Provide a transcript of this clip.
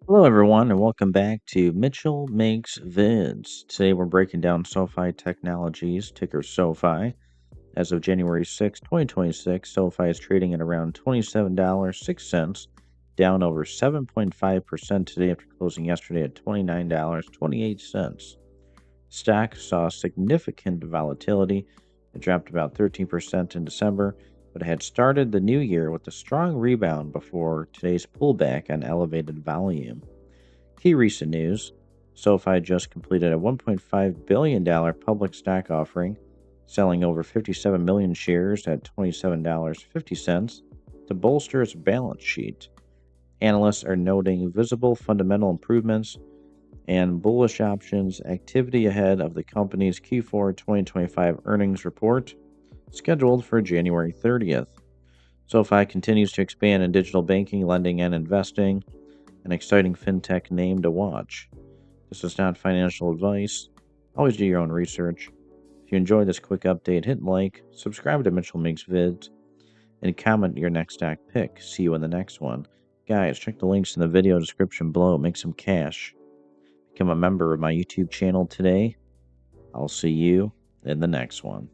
Hello, everyone, and welcome back to Mitchell Makes Vids. Today, we're breaking down SoFi Technologies, ticker SoFi. As of January 6, 2026, SoFi is trading at around $27.06, down over 7.5% today after closing yesterday at $29.28. Stock saw significant volatility. It dropped about 13% in December, but had started the new year with a strong rebound before today's pullback on elevated volume. Key recent news: SoFi just completed a $1.5 billion public stock offering, selling over 57 million shares at $27.50 to bolster its balance sheet. Analysts are noting visible fundamental improvements and bullish options activity ahead of the company's Q4 2025 earnings report, scheduled for January 30th. SoFi continues to expand in digital banking, lending, and investing, an exciting fintech name to watch. This is not financial advice. Always do your own research. If you enjoyed this quick update, hit like, subscribe to Mitchell Makes Vids, and comment your next stock pick. See you in the next one. Guys, check the links in the video description below. Make some cash. Become a member of my YouTube channel today. I'll see you in the next one.